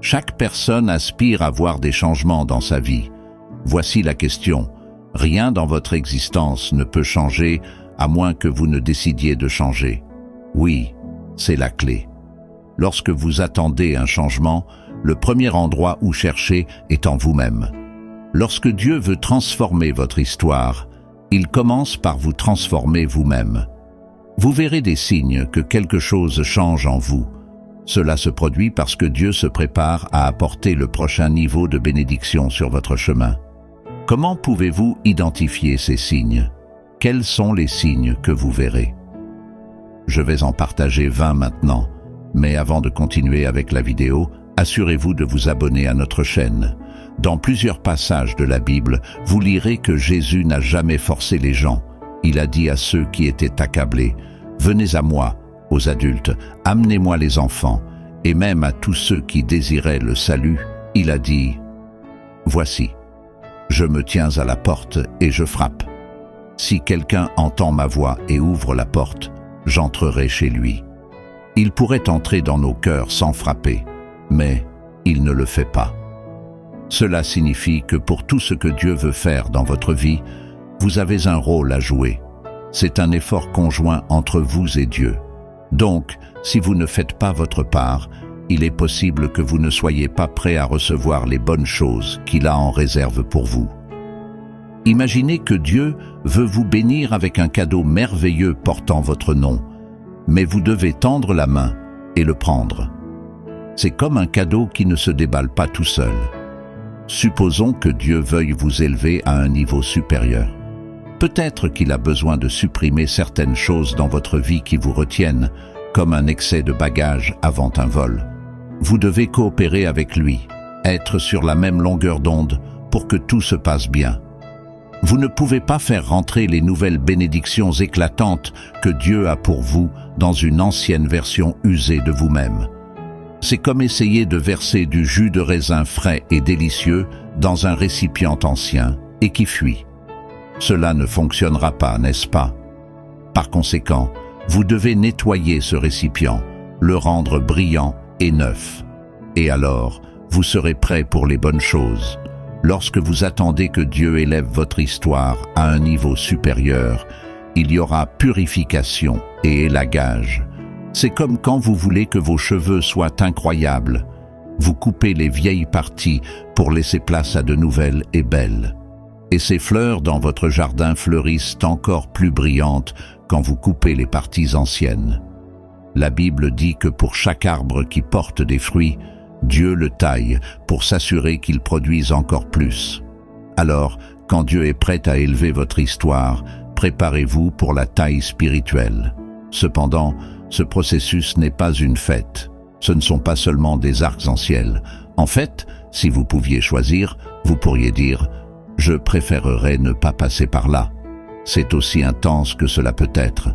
Chaque personne aspire à voir des changements dans sa vie. Voici la question. Rien dans votre existence ne peut changer à moins que vous ne décidiez de changer. Oui, c'est la clé. Lorsque vous attendez un changement, le premier endroit où chercher est en vous-même. Lorsque Dieu veut transformer votre histoire, il commence par vous transformer vous-même. Vous verrez des signes que quelque chose change en vous. Cela se produit parce que Dieu se prépare à apporter le prochain niveau de bénédiction sur votre chemin. Comment pouvez-vous identifier ces signes? Quels sont les signes que vous verrez? Je vais en partager 20 maintenant, mais avant de continuer avec la vidéo, assurez-vous de vous abonner à notre chaîne. Dans plusieurs passages de la Bible, vous lirez que Jésus n'a jamais forcé les gens. Il a dit à ceux qui étaient accablés, « Venez à moi, aux adultes, amenez-moi les enfants. » Et même à tous ceux qui désiraient le salut, il a dit, « Voici, je me tiens à la porte et je frappe. Si quelqu'un entend ma voix et ouvre la porte, j'entrerai chez lui. » Il pourrait entrer dans nos cœurs sans frapper, mais il ne le fait pas. Cela signifie que pour tout ce que Dieu veut faire dans votre vie, vous avez un rôle à jouer. C'est un effort conjoint entre vous et Dieu. Donc, si vous ne faites pas votre part, il est possible que vous ne soyez pas prêt à recevoir les bonnes choses qu'il a en réserve pour vous. Imaginez que Dieu veut vous bénir avec un cadeau merveilleux portant votre nom, mais vous devez tendre la main et le prendre. C'est comme un cadeau qui ne se déballe pas tout seul. Supposons que Dieu veuille vous élever à un niveau supérieur. Peut-être qu'il a besoin de supprimer certaines choses dans votre vie qui vous retiennent, comme un excès de bagages avant un vol. Vous devez coopérer avec lui, être sur la même longueur d'onde pour que tout se passe bien. Vous ne pouvez pas faire rentrer les nouvelles bénédictions éclatantes que Dieu a pour vous dans une ancienne version usée de vous-même. C'est comme essayer de verser du jus de raisin frais et délicieux dans un récipient ancien et qui fuit. Cela ne fonctionnera pas, n'est-ce pas? Par conséquent, vous devez nettoyer ce récipient, le rendre brillant et neuf. Et alors, vous serez prêt pour les bonnes choses. Lorsque vous attendez que Dieu élève votre histoire à un niveau supérieur, il y aura purification et élagage. C'est comme quand vous voulez que vos cheveux soient incroyables. Vous coupez les vieilles parties pour laisser place à de nouvelles et belles. Et ces fleurs dans votre jardin fleurissent encore plus brillantes quand vous coupez les parties anciennes. La Bible dit que pour chaque arbre qui porte des fruits, Dieu le taille pour s'assurer qu'il produise encore plus. Alors, quand Dieu est prêt à élever votre histoire, préparez-vous pour la taille spirituelle. Cependant, ce processus n'est pas une fête. Ce ne sont pas seulement des arcs-en-ciel. En fait, si vous pouviez choisir, vous pourriez dire « Je préférerais ne pas passer par là ». C'est aussi intense que cela peut être.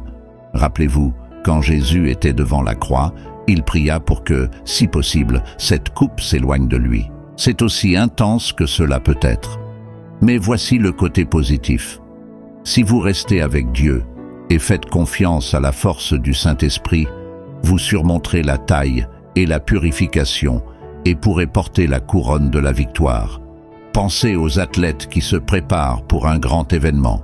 Rappelez-vous, quand Jésus était devant la croix, il pria pour que, si possible, cette coupe s'éloigne de lui. C'est aussi intense que cela peut être. Mais voici le côté positif. Si vous restez avec Dieu et faites confiance à la force du Saint-Esprit, vous surmonterez la taille et la purification et pourrez porter la couronne de la victoire. Pensez aux athlètes qui se préparent pour un grand événement.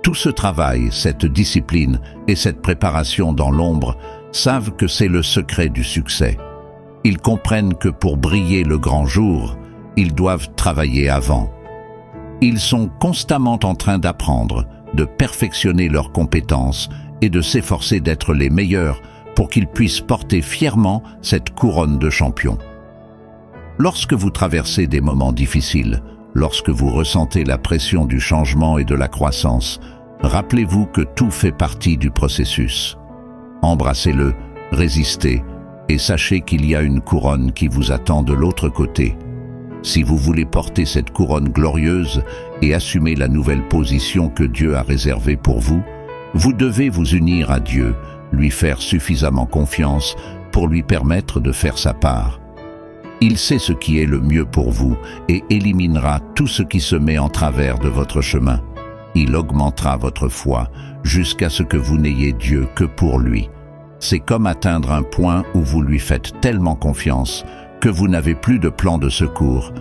Tout ce travail, cette discipline et cette préparation dans l'ombre savent que c'est le secret du succès. Ils comprennent que pour briller le grand jour, ils doivent travailler avant. Ils sont constamment en train d'apprendre, de perfectionner leurs compétences et de s'efforcer d'être les meilleurs pour qu'ils puissent porter fièrement cette couronne de champion. Lorsque vous traversez des moments difficiles, lorsque vous ressentez la pression du changement et de la croissance, rappelez-vous que tout fait partie du processus. Embrassez-le, résistez, et sachez qu'il y a une couronne qui vous attend de l'autre côté. Si vous voulez porter cette couronne glorieuse et assumer la nouvelle position que Dieu a réservée pour vous, vous devez vous unir à Dieu, lui faire suffisamment confiance pour lui permettre de faire sa part. Il sait ce qui est le mieux pour vous et éliminera tout ce qui se met en travers de votre chemin. Il augmentera votre foi jusqu'à ce que vous n'ayez Dieu que pour lui. C'est comme atteindre un point où vous lui faites tellement confiance que vous n'avez plus de plan de secours,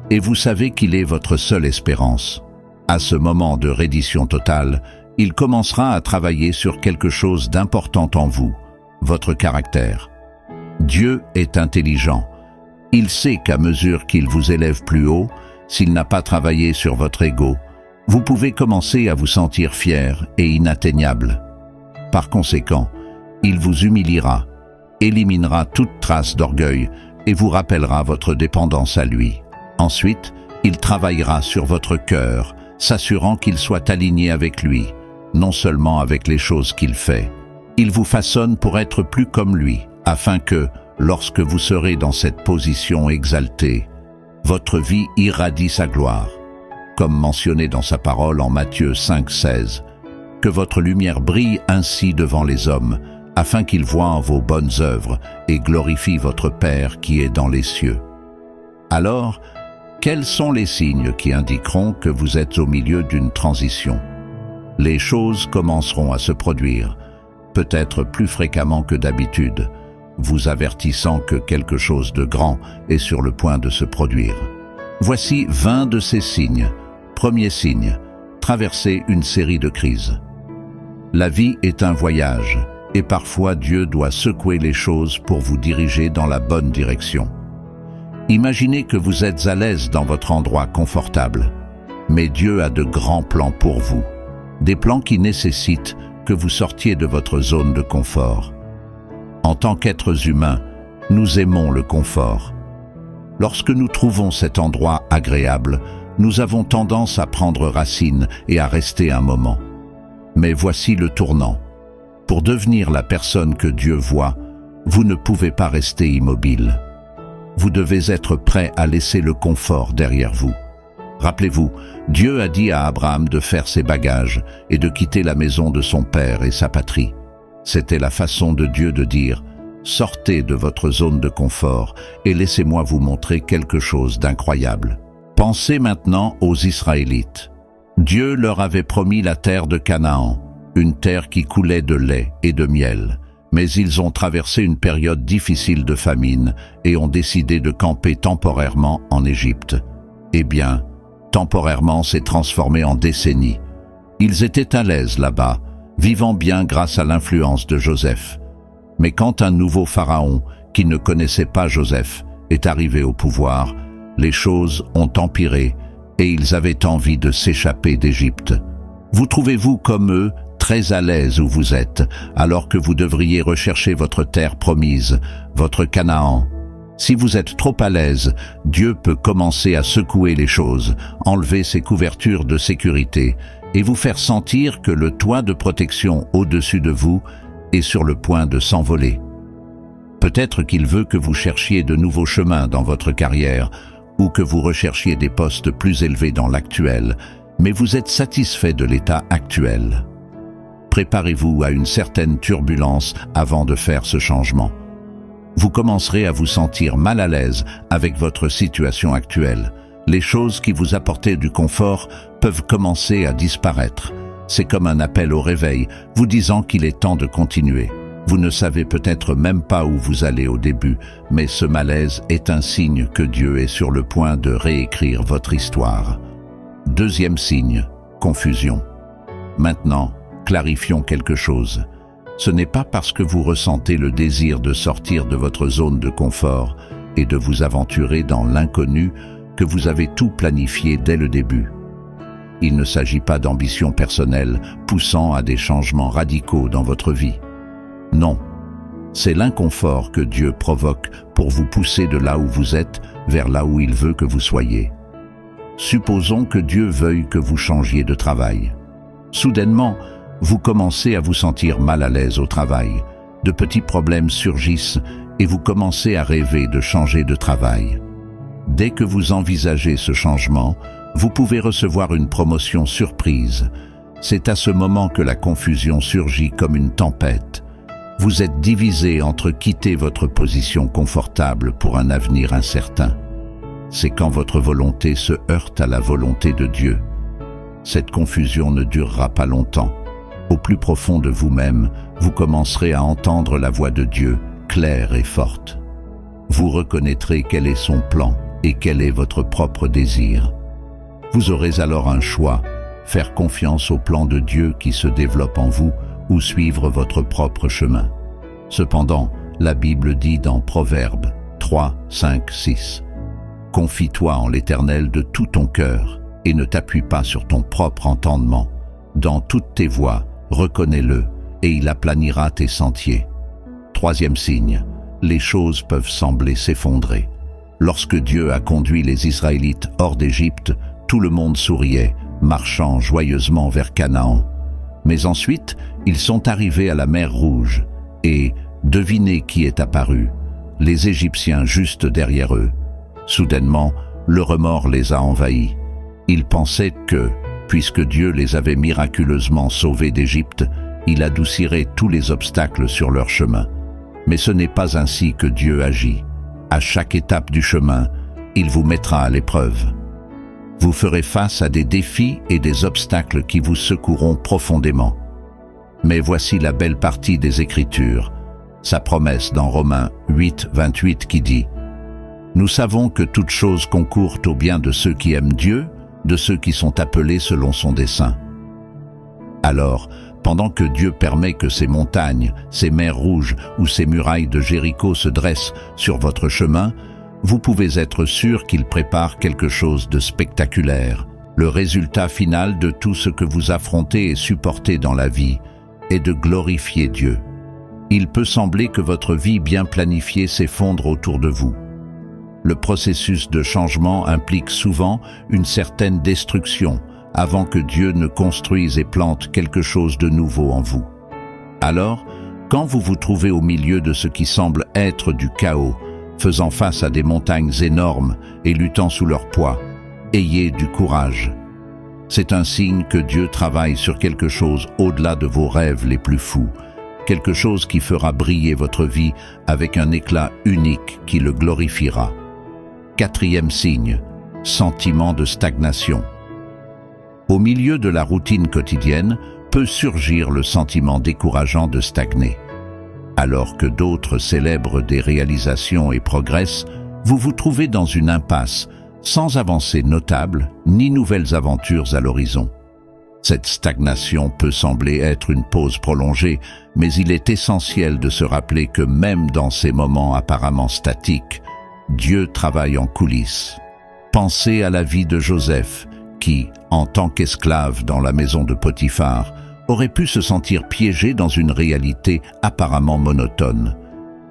et vous savez qu'il est votre seule espérance. À ce moment de reddition totale, il commencera à travailler sur quelque chose d'important en vous, votre caractère. Dieu est intelligent. Il sait qu'à mesure qu'il vous élève plus haut, s'il n'a pas travaillé sur votre ego, vous pouvez commencer à vous sentir fier et inatteignable. Par conséquent, il vous humiliera, éliminera toute trace d'orgueil et vous rappellera votre dépendance à lui. Ensuite, il travaillera sur votre cœur, s'assurant qu'il soit aligné avec lui, non seulement avec les choses qu'il fait. Il vous façonne pour être plus comme lui, afin que, lorsque vous serez dans cette position exaltée, votre vie irradie sa gloire. Comme mentionné dans sa parole en Matthieu 5,16, que votre lumière brille ainsi devant les hommes, afin qu'ils voient vos bonnes œuvres et glorifient votre Père qui est dans les cieux. Alors, quels sont les signes qui indiqueront que vous êtes au milieu d'une transition? Les choses commenceront à se produire, peut-être plus fréquemment que d'habitude, vous avertissant que quelque chose de grand est sur le point de se produire. Voici 20 de ces signes. Premier signe, traverser une série de crises. La vie est un voyage, et parfois Dieu doit secouer les choses pour vous diriger dans la bonne direction. Imaginez que vous êtes à l'aise dans votre endroit confortable, mais Dieu a de grands plans pour vous, des plans qui nécessitent que vous sortiez de votre zone de confort. En tant qu'êtres humains, nous aimons le confort. Lorsque nous trouvons cet endroit agréable, nous avons tendance à prendre racine et à rester un moment. Mais voici le tournant. Pour devenir la personne que Dieu voit, vous ne pouvez pas rester immobile. Vous devez être prêt à laisser le confort derrière vous. Rappelez-vous, Dieu a dit à Abraham de faire ses bagages et de quitter la maison de son père et sa patrie. C'était la façon de Dieu de dire « Sortez de votre zone de confort et laissez-moi vous montrer quelque chose d'incroyable ». Pensez maintenant aux Israélites. Dieu leur avait promis la terre de Canaan, une terre qui coulait de lait et de miel. Mais ils ont traversé une période difficile de famine et ont décidé de camper temporairement en Égypte. Eh bien, temporairement s'est transformé en décennies. Ils étaient à l'aise là-bas, vivant bien grâce à l'influence de Joseph. Mais quand un nouveau pharaon, qui ne connaissait pas Joseph, est arrivé au pouvoir, les choses ont empiré et ils avaient envie de s'échapper d'Égypte. Vous trouvez-vous comme eux, très à l'aise où vous êtes, alors que vous devriez rechercher votre terre promise, votre Canaan? Si vous êtes trop à l'aise, Dieu peut commencer à secouer les choses, enlever ses couvertures de sécurité et vous faire sentir que le toit de protection au-dessus de vous est sur le point de s'envoler. Peut-être qu'il veut que vous cherchiez de nouveaux chemins dans votre carrière ou que vous recherchiez des postes plus élevés dans l'actuel, mais vous êtes satisfait de l'état actuel. Préparez-vous à une certaine turbulence avant de faire ce changement. Vous commencerez à vous sentir mal à l'aise avec votre situation actuelle. Les choses qui vous apportaient du confort peuvent commencer à disparaître. C'est comme un appel au réveil, vous disant qu'il est temps de continuer. Vous ne savez peut-être même pas où vous allez au début, mais ce malaise est un signe que Dieu est sur le point de réécrire votre histoire. Deuxième signe, confusion. Maintenant, clarifions quelque chose. Ce n'est pas parce que vous ressentez le désir de sortir de votre zone de confort et de vous aventurer dans l'inconnu que vous avez tout planifié dès le début. Il ne s'agit pas d'ambition personnelle poussant à des changements radicaux dans votre vie. Non, c'est l'inconfort que Dieu provoque pour vous pousser de là où vous êtes vers là où il veut que vous soyez. Supposons que Dieu veuille que vous changiez de travail. Soudainement, vous commencez à vous sentir mal à l'aise au travail. De petits problèmes surgissent et vous commencez à rêver de changer de travail. Dès que vous envisagez ce changement, vous pouvez recevoir une promotion surprise. C'est à ce moment que la confusion surgit comme une tempête. Vous êtes divisé entre quitter votre position confortable pour un avenir incertain. C'est quand votre volonté se heurte à la volonté de Dieu. Cette confusion ne durera pas longtemps. Au plus profond de vous-même, vous commencerez à entendre la voix de Dieu, claire et forte. vous reconnaîtrez quel est son plan et quel est votre propre désir. Vous aurez alors un choix, faire confiance au plan de Dieu qui se développe en vous ou suivre votre propre chemin. Cependant, la Bible dit dans Proverbes 3, 5, 6 « Confie-toi en l'Éternel de tout ton cœur et ne t'appuie pas sur ton propre entendement. Dans toutes tes voies, reconnais-le et il aplanira tes sentiers. » Troisième signe, les choses peuvent sembler s'effondrer. Lorsque Dieu a conduit les Israélites hors d'Égypte, tout le monde souriait, marchant joyeusement vers Canaan. Mais ensuite, ils sont arrivés à la mer Rouge, et devinez qui est apparu, les Égyptiens juste derrière eux. Soudainement, le remords les a envahis. Ils pensaient que, puisque Dieu les avait miraculeusement sauvés d'Égypte, il adoucirait tous les obstacles sur leur chemin. Mais ce n'est pas ainsi que Dieu agit. À chaque étape du chemin, il vous mettra à l'épreuve. Vous ferez face à des défis et des obstacles qui vous secoueront profondément. Mais voici la belle partie des Écritures, sa promesse dans Romains 8, 28 qui dit « Nous savons que toute chose concourt au bien de ceux qui aiment Dieu, de ceux qui sont appelés selon son dessein. » Alors, pendant que Dieu permet que ces montagnes, ces mers rouges ou ces murailles de Jéricho se dressent sur votre chemin, vous pouvez être sûr qu'il prépare quelque chose de spectaculaire. Le résultat final de tout ce que vous affrontez et supportez dans la vie est de glorifier Dieu. Il peut sembler que votre vie bien planifiée s'effondre autour de vous. Le processus de changement implique souvent une certaine destruction avant que Dieu ne construise et plante quelque chose de nouveau en vous. Alors, quand vous vous trouvez au milieu de ce qui semble être du chaos, faisant face à des montagnes énormes et luttant sous leur poids, ayez du courage. C'est un signe que Dieu travaille sur quelque chose au-delà de vos rêves les plus fous, quelque chose qui fera briller votre vie avec un éclat unique qui le glorifiera. Quatrième signe, sentiment de stagnation. Au milieu de la routine quotidienne peut surgir le sentiment décourageant de stagner. Alors que d'autres célèbrent des réalisations et progressent, vous vous trouvez dans une impasse, sans avancée notable ni nouvelles aventures à l'horizon. Cette stagnation peut sembler être une pause prolongée, mais il est essentiel de se rappeler que même dans ces moments apparemment statiques, Dieu travaille en coulisses. Pensez à la vie de Joseph, qui, en tant qu'esclave dans la maison de Potiphar, aurait pu se sentir piégé dans une réalité apparemment monotone.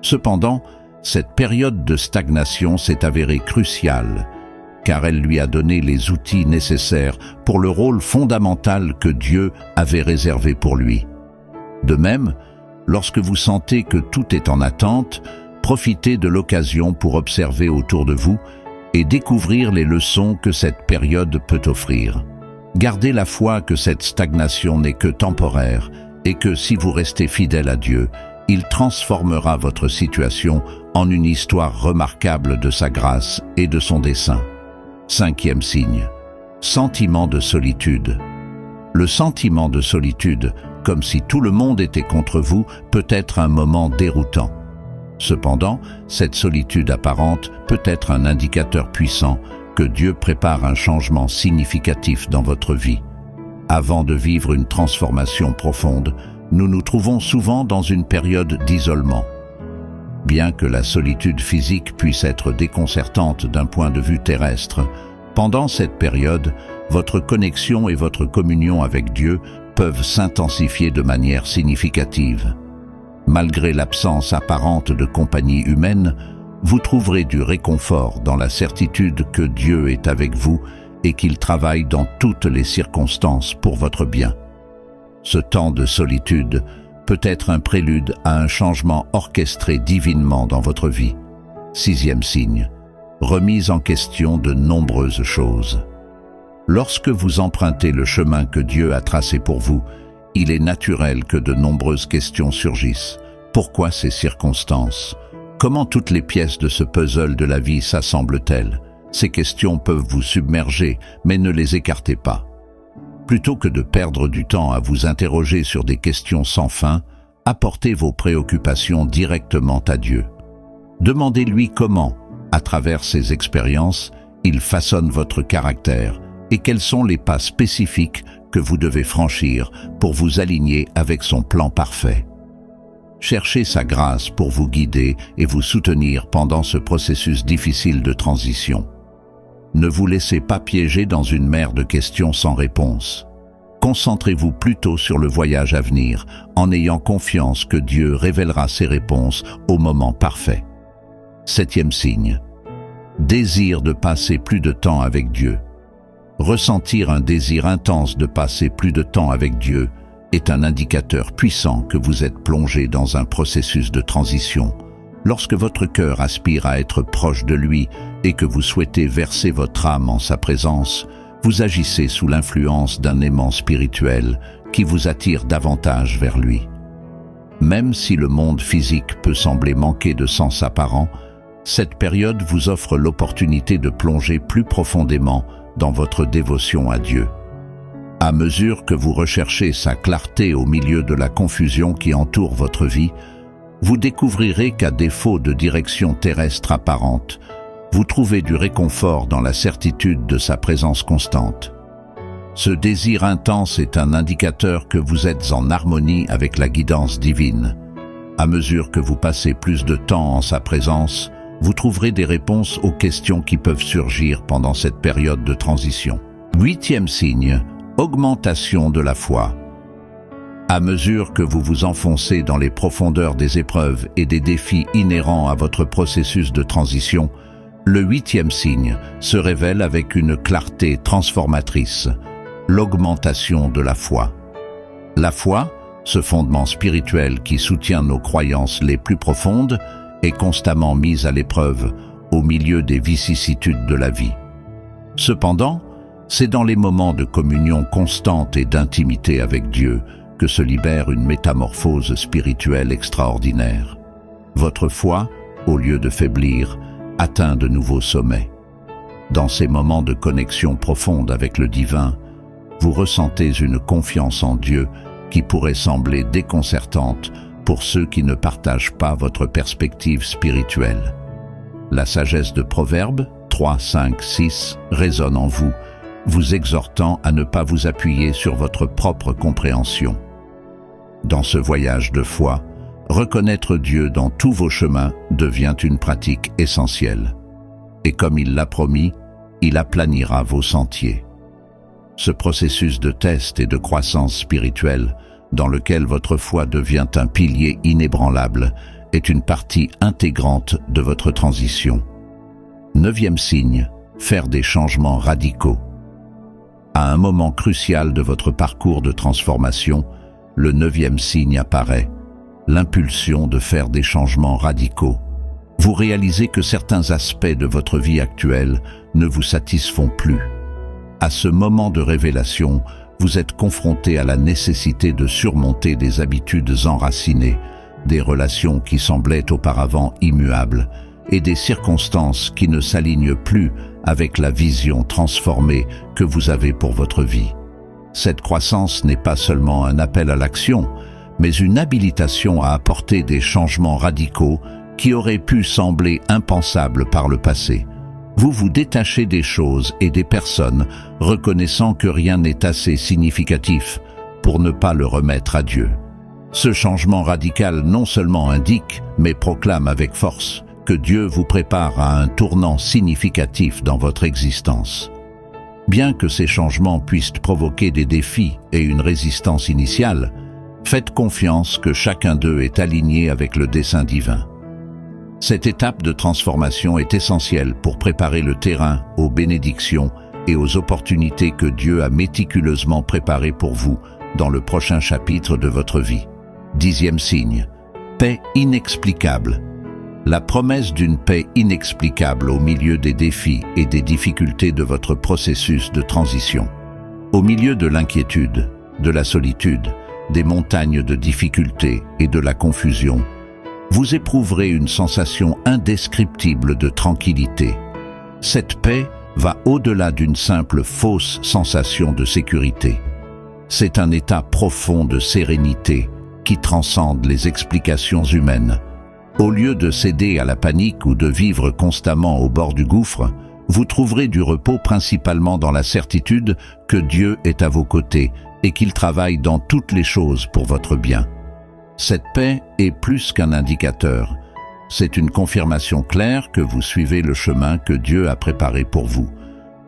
Cependant, cette période de stagnation s'est avérée cruciale, car elle lui a donné les outils nécessaires pour le rôle fondamental que Dieu avait réservé pour lui. De même, lorsque vous sentez que tout est en attente, profitez de l'occasion pour observer autour de vous et découvrir les leçons que cette période peut offrir. Gardez la foi que cette stagnation n'est que temporaire et que si vous restez fidèle à Dieu, il transformera votre situation en une histoire remarquable de sa grâce et de son dessein. Cinquième signe, sentiment de solitude. Le sentiment de solitude, comme si tout le monde était contre vous, peut être un moment déroutant. Cependant, cette solitude apparente peut être un indicateur puissant que Dieu prépare un changement significatif dans votre vie. Avant de vivre une transformation profonde, nous nous trouvons souvent dans une période d'isolement. Bien que la solitude physique puisse être déconcertante d'un point de vue terrestre, pendant cette période, votre connexion et votre communion avec Dieu peuvent s'intensifier de manière significative. Malgré l'absence apparente de compagnie humaine, vous trouverez du réconfort dans la certitude que Dieu est avec vous et qu'il travaille dans toutes les circonstances pour votre bien. Ce temps de solitude peut être un prélude à un changement orchestré divinement dans votre vie. Sixième signe, remise en question de nombreuses choses. Lorsque vous empruntez le chemin que Dieu a tracé pour vous, il est naturel que de nombreuses questions surgissent. Pourquoi ces circonstances ? Comment toutes les pièces de ce puzzle de la vie s'assemblent-elles ? Ces questions peuvent vous submerger, mais ne les écartez pas. Plutôt que de perdre du temps à vous interroger sur des questions sans fin, apportez vos préoccupations directement à Dieu. Demandez-lui comment, à travers ses expériences, il façonne votre caractère et quels sont les pas spécifiques que vous devez franchir pour vous aligner avec son plan parfait. Cherchez sa grâce pour vous guider et vous soutenir pendant ce processus difficile de transition. Ne vous laissez pas piéger dans une mer de questions sans réponse. Concentrez-vous plutôt sur le voyage à venir, en ayant confiance que Dieu révélera ses réponses au moment parfait. 7e signe. Désir de passer plus de temps avec Dieu. Ressentir un désir intense de passer plus de temps avec Dieu est un indicateur puissant que vous êtes plongé dans un processus de transition. Lorsque votre cœur aspire à être proche de lui et que vous souhaitez verser votre âme en sa présence, vous agissez sous l'influence d'un aimant spirituel qui vous attire davantage vers lui. Même si le monde physique peut sembler manquer de sens apparent, cette période vous offre l'opportunité de plonger plus profondément dans votre dévotion à Dieu. À mesure que vous recherchez sa clarté au milieu de la confusion qui entoure votre vie, vous découvrirez qu'à défaut de direction terrestre apparente, vous trouvez du réconfort dans la certitude de sa présence constante. Ce désir intense est un indicateur que vous êtes en harmonie avec la guidance divine. À mesure que vous passez plus de temps en sa présence, vous trouverez des réponses aux questions qui peuvent surgir pendant cette période de transition. 8e signe, augmentation de la foi. À mesure que vous vous enfoncez dans les profondeurs des épreuves et des défis inhérents à votre processus de transition, le 8e signe se révèle avec une clarté transformatrice, l'augmentation de la foi. La foi, ce fondement spirituel qui soutient nos croyances les plus profondes, est constamment mise à l'épreuve au milieu des vicissitudes de la vie. Cependant, c'est dans les moments de communion constante et d'intimité avec Dieu que se libère une métamorphose spirituelle extraordinaire. Votre foi, au lieu de faiblir, atteint de nouveaux sommets. Dans ces moments de connexion profonde avec le divin, vous ressentez une confiance en Dieu qui pourrait sembler déconcertante pour ceux qui ne partagent pas votre perspective spirituelle. La sagesse de Proverbes 3, 5, 6 résonne en vous, vous exhortant à ne pas vous appuyer sur votre propre compréhension. Dans ce voyage de foi, reconnaître Dieu dans tous vos chemins devient une pratique essentielle. Et comme il l'a promis, il aplanira vos sentiers. Ce processus de test et de croissance spirituelle, dans lequel votre foi devient un pilier inébranlable, est une partie intégrante de votre transition. 9e signe, faire des changements radicaux. À un moment crucial de votre parcours de transformation, le 9e signe apparaît, l'impulsion de faire des changements radicaux. Vous réalisez que certains aspects de votre vie actuelle ne vous satisfont plus. À ce moment de révélation, vous êtes confronté à la nécessité de surmonter des habitudes enracinées, des relations qui semblaient auparavant immuables et des circonstances qui ne s'alignent plus avec la vision transformée que vous avez pour votre vie. Cette croissance n'est pas seulement un appel à l'action, mais une habilitation à apporter des changements radicaux qui auraient pu sembler impensables par le passé. Vous vous détachez des choses et des personnes, reconnaissant que rien n'est assez significatif pour ne pas le remettre à Dieu. Ce changement radical non seulement indique, mais proclame avec force que Dieu vous prépare à un tournant significatif dans votre existence. Bien que ces changements puissent provoquer des défis et une résistance initiale, faites confiance que chacun d'eux est aligné avec le dessein divin. Cette étape de transformation est essentielle pour préparer le terrain aux bénédictions et aux opportunités que Dieu a méticuleusement préparées pour vous dans le prochain chapitre de votre vie. 10e signe, paix inexplicable. La promesse d'une paix inexplicable au milieu des défis et des difficultés de votre processus de transition. Au milieu de l'inquiétude, de la solitude, des montagnes de difficultés et de la confusion, vous éprouverez une sensation indescriptible de tranquillité. Cette paix va au-delà d'une simple fausse sensation de sécurité. C'est un état profond de sérénité qui transcende les explications humaines. Au lieu de céder à la panique ou de vivre constamment au bord du gouffre, vous trouverez du repos principalement dans la certitude que Dieu est à vos côtés et qu'il travaille dans toutes les choses pour votre bien. Cette paix est plus qu'un indicateur. C'est une confirmation claire que vous suivez le chemin que Dieu a préparé pour vous.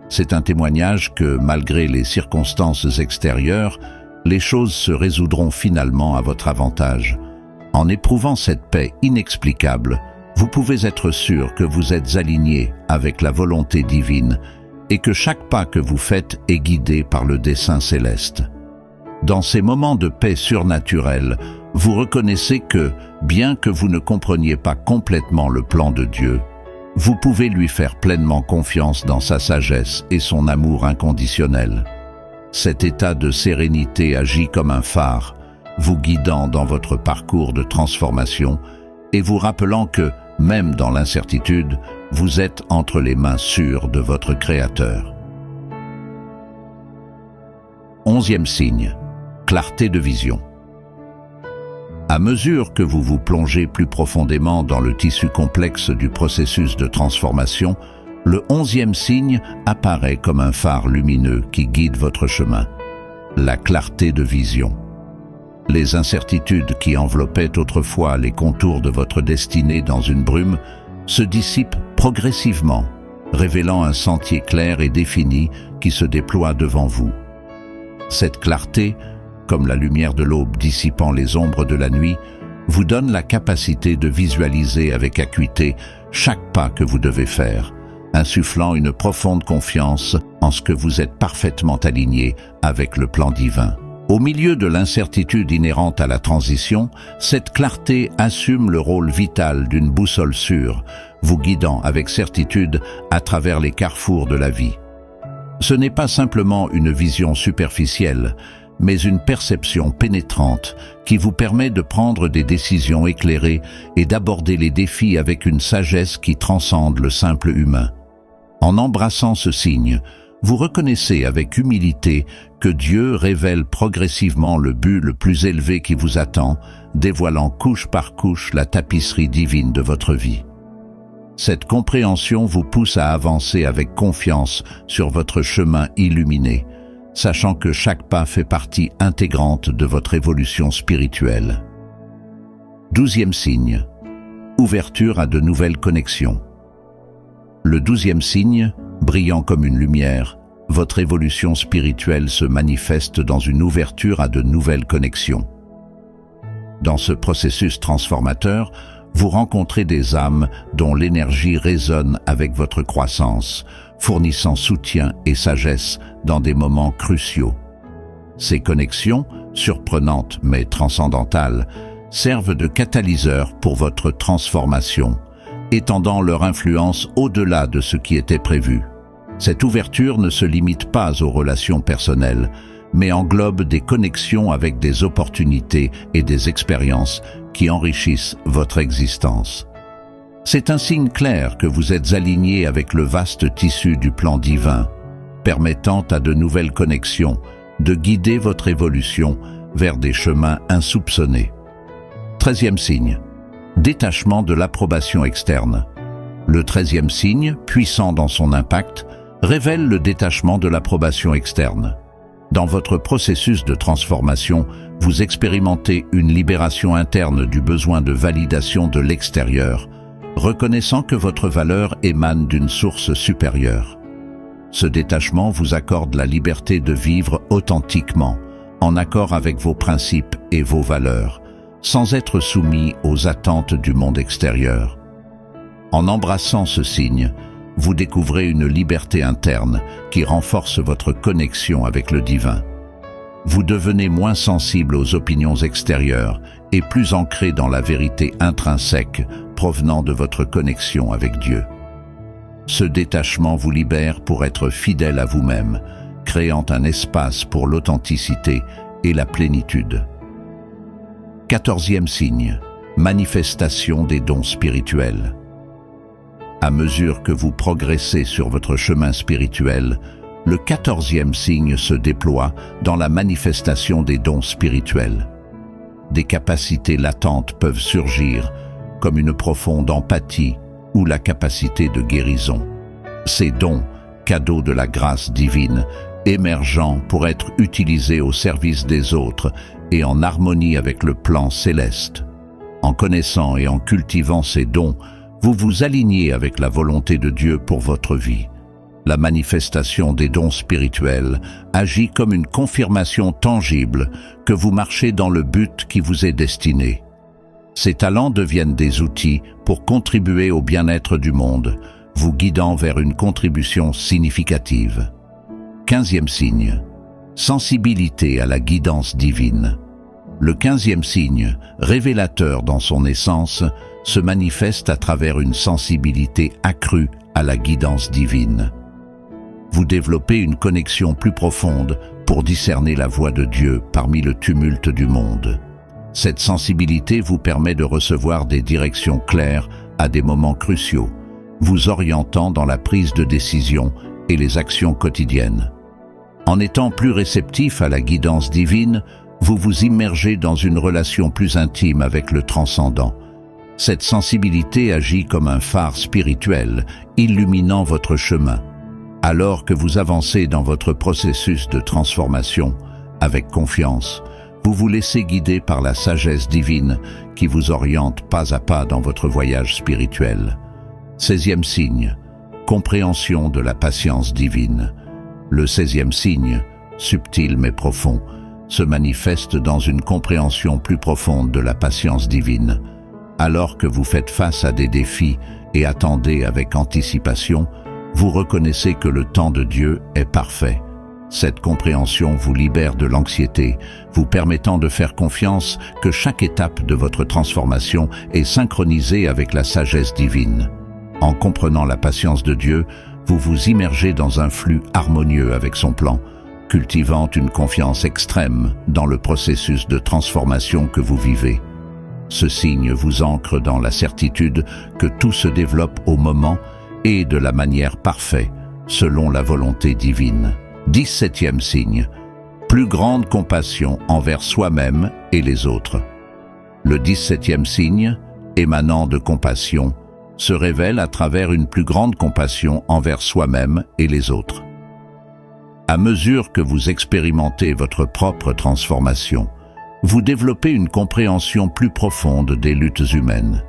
C'est un témoignage que, malgré les circonstances extérieures, les choses se résoudront finalement à votre avantage. En éprouvant cette paix inexplicable, vous pouvez être sûr que vous êtes aligné avec la volonté divine et que chaque pas que vous faites est guidé par le dessein céleste. Dans ces moments de paix surnaturelle, vous reconnaissez que, bien que vous ne compreniez pas complètement le plan de Dieu, vous pouvez lui faire pleinement confiance dans sa sagesse et son amour inconditionnel. Cet état de sérénité agit comme un phare, vous guidant dans votre parcours de transformation et vous rappelant que, même dans l'incertitude, vous êtes entre les mains sûres de votre Créateur. 11e signe, clarté de vision. À mesure que vous vous plongez plus profondément dans le tissu complexe du processus de transformation, le 11e signe apparaît comme un phare lumineux qui guide votre chemin, la clarté de vision. Les incertitudes qui enveloppaient autrefois les contours de votre destinée dans une brume se dissipent progressivement, révélant un sentier clair et défini qui se déploie devant vous. Cette clarté, comme la lumière de l'aube dissipant les ombres de la nuit, vous donne la capacité de visualiser avec acuité chaque pas que vous devez faire, insufflant une profonde confiance en ce que vous êtes parfaitement aligné avec le plan divin. Au milieu de l'incertitude inhérente à la transition, cette clarté assume le rôle vital d'une boussole sûre, vous guidant avec certitude à travers les carrefours de la vie. Ce n'est pas simplement une vision superficielle, mais une perception pénétrante qui vous permet de prendre des décisions éclairées et d'aborder les défis avec une sagesse qui transcende le simple humain. En embrassant ce signe, vous reconnaissez avec humilité que Dieu révèle progressivement le but le plus élevé qui vous attend, dévoilant couche par couche la tapisserie divine de votre vie. Cette compréhension vous pousse à avancer avec confiance sur votre chemin illuminé, sachant que chaque pas fait partie intégrante de votre évolution spirituelle. 12e signe, ouverture à de nouvelles connexions. Le 12e signe, brillant comme une lumière, votre évolution spirituelle se manifeste dans une ouverture à de nouvelles connexions. Dans ce processus transformateur, vous rencontrez des âmes dont l'énergie résonne avec votre croissance, fournissant soutien et sagesse dans des moments cruciaux. Ces connexions, surprenantes mais transcendantales, servent de catalyseur pour votre transformation, étendant leur influence au-delà de ce qui était prévu. Cette ouverture ne se limite pas aux relations personnelles, mais englobe des connexions avec des opportunités et des expériences qui enrichissent votre existence. C'est un signe clair que vous êtes aligné avec le vaste tissu du plan divin, permettant à de nouvelles connexions de guider votre évolution vers des chemins insoupçonnés. 13e signe, détachement de l'approbation externe. Le 13e signe, puissant dans son impact, révèle le détachement de l'approbation externe. Dans votre processus de transformation, vous expérimentez une libération interne du besoin de validation de l'extérieur, reconnaissant que votre valeur émane d'une source supérieure. Ce détachement vous accorde la liberté de vivre authentiquement, en accord avec vos principes et vos valeurs, sans être soumis aux attentes du monde extérieur. En embrassant ce signe, vous découvrez une liberté interne qui renforce votre connexion avec le divin. Vous devenez moins sensible aux opinions extérieures et plus ancré dans la vérité intrinsèque provenant de votre connexion avec Dieu. Ce détachement vous libère pour être fidèle à vous-même, créant un espace pour l'authenticité et la plénitude. 14e signe, manifestation des dons spirituels. À mesure que vous progressez sur votre chemin spirituel, le 14e signe se déploie dans la manifestation des dons spirituels. Des capacités latentes peuvent surgir, comme une profonde empathie ou la capacité de guérison. Ces dons, cadeaux de la grâce divine, émergents pour être utilisés au service des autres et en harmonie avec le plan céleste. En connaissant et en cultivant ces dons, vous vous alignez avec la volonté de Dieu pour votre vie. La manifestation des dons spirituels agit comme une confirmation tangible que vous marchez dans le but qui vous est destiné. Ces talents deviennent des outils pour contribuer au bien-être du monde, vous guidant vers une contribution significative. 15e signe, sensibilité à la guidance divine. Le 15e signe, révélateur dans son essence, se manifeste à travers une sensibilité accrue à la guidance divine. Vous développez une connexion plus profonde pour discerner la voix de Dieu parmi le tumulte du monde. Cette sensibilité vous permet de recevoir des directions claires à des moments cruciaux, vous orientant dans la prise de décision et les actions quotidiennes. En étant plus réceptif à la guidance divine, vous vous immergez dans une relation plus intime avec le transcendant. Cette sensibilité agit comme un phare spirituel, illuminant votre chemin. Alors que vous avancez dans votre processus de transformation, avec confiance, vous vous laissez guider par la sagesse divine qui vous oriente pas à pas dans votre voyage spirituel. 16e signe, compréhension de la patience divine. Le 16e signe, subtil mais profond, se manifeste dans une compréhension plus profonde de la patience divine. Alors que vous faites face à des défis et attendez avec anticipation, vous reconnaissez que le temps de Dieu est parfait. Cette compréhension vous libère de l'anxiété, vous permettant de faire confiance que chaque étape de votre transformation est synchronisée avec la sagesse divine. En comprenant la patience de Dieu, vous vous immergez dans un flux harmonieux avec son plan, cultivant une confiance extrême dans le processus de transformation que vous vivez. Ce signe vous ancre dans la certitude que tout se développe au moment et de la manière parfaite, selon la volonté divine. 17e signe, plus grande compassion envers soi-même et les autres. Le 17e signe, émanant de compassion, se révèle à travers une plus grande compassion envers soi-même et les autres. À mesure que vous expérimentez votre propre transformation, vous développez une compréhension plus profonde des luttes humaines.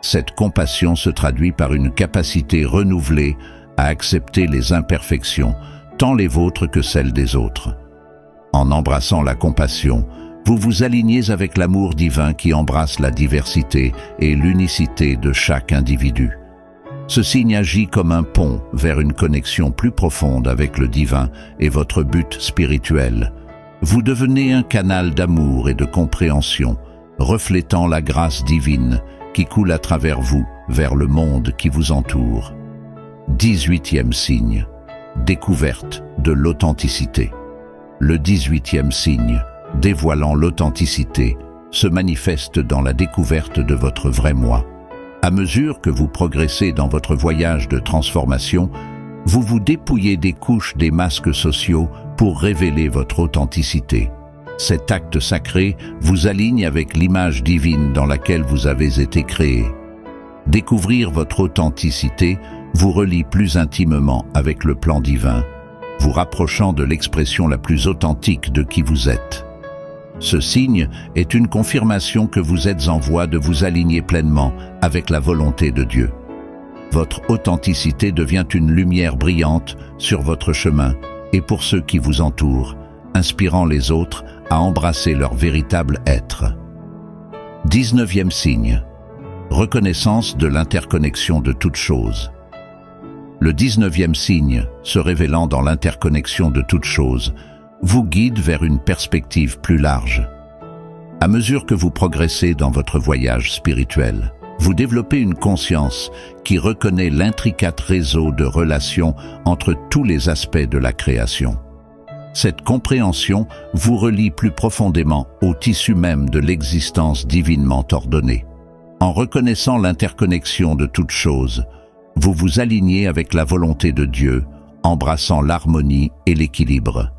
Cette compassion se traduit par une capacité renouvelée à accepter les imperfections, tant les vôtres que celles des autres. En embrassant la compassion, vous vous alignez avec l'amour divin qui embrasse la diversité et l'unicité de chaque individu. Ce signe agit comme un pont vers une connexion plus profonde avec le divin et votre but spirituel. Vous devenez un canal d'amour et de compréhension, reflétant la grâce divine qui coule à travers vous vers le monde qui vous entoure. 18e signe, découverte de l'authenticité. Le 18e signe, dévoilant l'authenticité, se manifeste dans la découverte de votre vrai moi. À mesure que vous progressez dans votre voyage de transformation, vous vous dépouillez des couches des masques sociaux pour révéler votre authenticité. Cet acte sacré vous aligne avec l'image divine dans laquelle vous avez été créé. Découvrir votre authenticité vous relie plus intimement avec le plan divin, vous rapprochant de l'expression la plus authentique de qui vous êtes. Ce signe est une confirmation que vous êtes en voie de vous aligner pleinement avec la volonté de Dieu. Votre authenticité devient une lumière brillante sur votre chemin et pour ceux qui vous entourent, inspirant les autres à embrasser leur véritable être. 19e signe, reconnaissance de l'interconnexion de toutes choses. Le 19e signe, se révélant dans l'interconnexion de toutes choses, vous guide vers une perspective plus large. À mesure que vous progressez dans votre voyage spirituel, vous développez une conscience qui reconnaît l'intricate réseau de relations entre tous les aspects de la création. Cette compréhension vous relie plus profondément au tissu même de l'existence divinement ordonnée. En reconnaissant l'interconnexion de toutes choses, vous vous alignez avec la volonté de Dieu, embrassant l'harmonie et l'équilibre.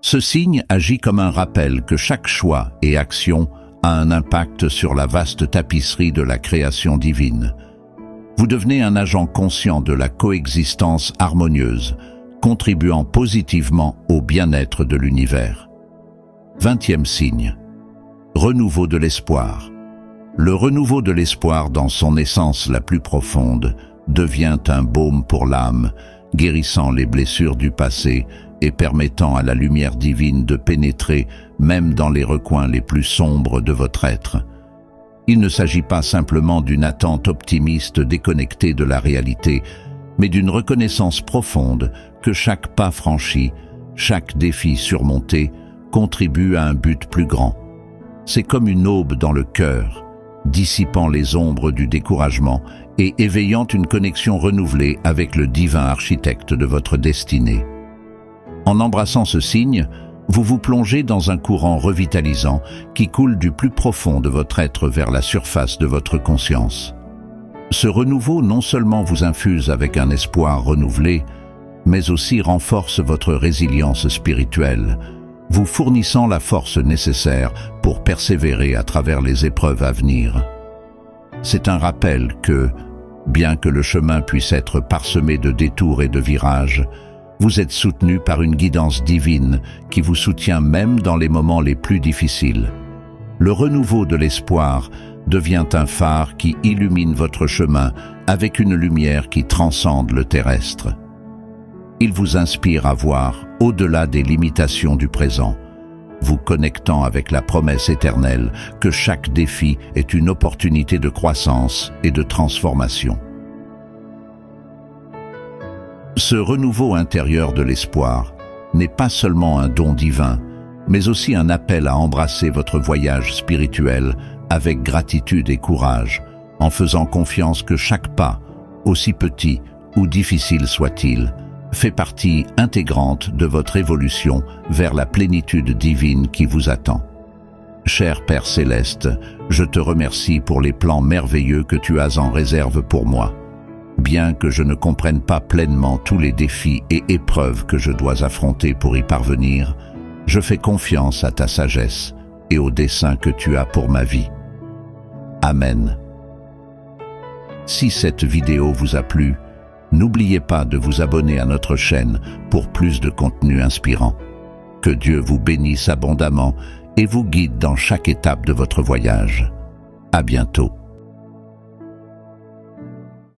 Ce signe agit comme un rappel que chaque choix et action a un impact sur la vaste tapisserie de la création divine. Vous devenez un agent conscient de la coexistence harmonieuse, contribuant positivement au bien-être de l'univers. 20e signe. Renouveau de l'espoir. Le renouveau de l'espoir dans son essence la plus profonde devient un baume pour l'âme, guérissant les blessures du passé et permettant à la lumière divine de pénétrer même dans les recoins les plus sombres de votre être. Il ne s'agit pas simplement d'une attente optimiste déconnectée de la réalité, mais d'une reconnaissance profonde que chaque pas franchi, chaque défi surmonté, contribue à un but plus grand. C'est comme une aube dans le cœur, dissipant les ombres du découragement et éveillant une connexion renouvelée avec le divin architecte de votre destinée. En embrassant ce signe, vous vous plongez dans un courant revitalisant qui coule du plus profond de votre être vers la surface de votre conscience. Ce renouveau non seulement vous infuse avec un espoir renouvelé, mais aussi renforce votre résilience spirituelle, vous fournissant la force nécessaire pour persévérer à travers les épreuves à venir. C'est un rappel que, bien que le chemin puisse être parsemé de détours et de virages, vous êtes soutenu par une guidance divine qui vous soutient même dans les moments les plus difficiles. Le renouveau de l'espoir devient un phare qui illumine votre chemin avec une lumière qui transcende le terrestre. Il vous inspire à voir au-delà des limitations du présent, vous connectant avec la promesse éternelle que chaque défi est une opportunité de croissance et de transformation. Ce renouveau intérieur de l'espoir n'est pas seulement un don divin, mais aussi un appel à embrasser votre voyage spirituel avec gratitude et courage, en faisant confiance que chaque pas, aussi petit ou difficile soit-il, fait partie intégrante de votre évolution vers la plénitude divine qui vous attend. Cher Père Céleste, je te remercie pour les plans merveilleux que tu as en réserve pour moi. Bien que je ne comprenne pas pleinement tous les défis et épreuves que je dois affronter pour y parvenir, je fais confiance à ta sagesse et au dessein que tu as pour ma vie. Amen. Si cette vidéo vous a plu, n'oubliez pas de vous abonner à notre chaîne pour plus de contenu inspirant. Que Dieu vous bénisse abondamment et vous guide dans chaque étape de votre voyage. À bientôt.